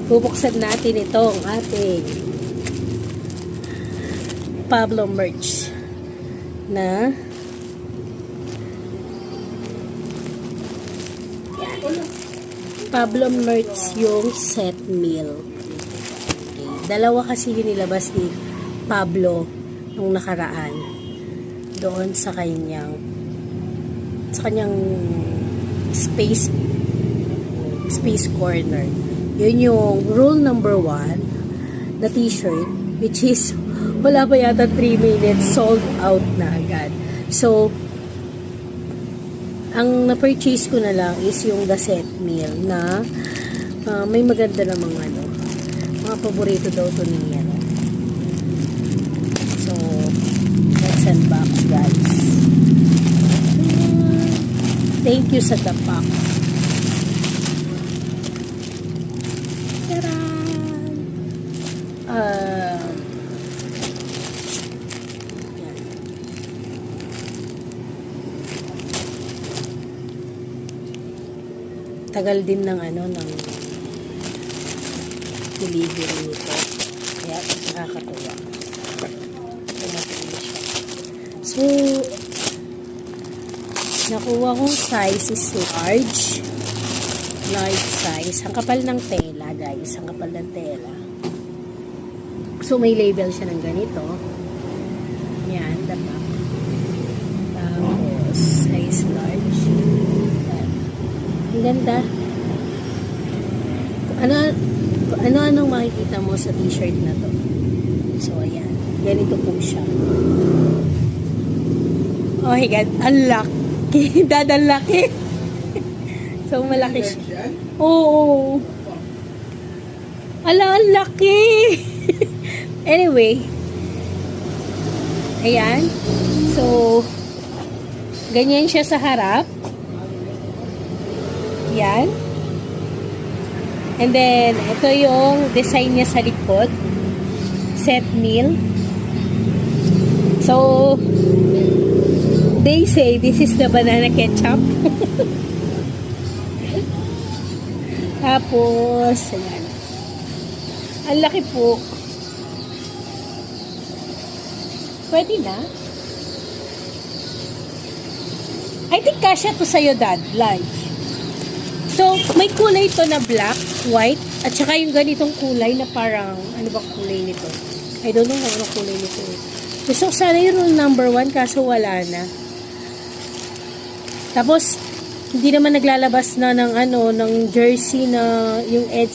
bubuksan natin itong ating Pablo merch na Pablo merch yung set meal. Okay. Dalawa kasi yung nilabas ni Pablo nung nakaraan doon sa kanyang space corner. Yun yung rule number 1 na t-shirt, which is wala pa yata 3 minutes, sold out na agad. So, ang na-purchase ko na lang is yung the set meal na may maganda namang mga paborito daw to niya. So, let's unbox, guys. Thank you sa tapak. Tagal din ng delivery nito. Kaya nakakatuwa. So, nakuha kong size is large. Large size. Ang kapal ng tela, guys. Ang kapal ng tela. So, may label siya ng ganito. Yan, tapak. Tapos, size large. Ang ganda. Anong makikita mo sa t-shirt na to? So, ayan. Ganito po siya. Oh my God. Ang laki. Dadang laki. So, malaki siya. Oo. Ala, ang laki. Anyway. Ayan. So, ganyan siya sa harap. Yan. And then, ito yung design niya sa likod. Set meal. So, they say this is the banana ketchup. Tapos, ayan. Ang laki po. Pwede na. I think kasya to sa'yo, Dad. Large. So, may kulay ito na black, white, at saka yung ganitong kulay na parang, ano ba kulay nito? I don't know kung ano kulay nito. Gusto ko sana yung rule number 1, kaso wala na. Tapos, hindi naman naglalabas na ng jersey na yung edge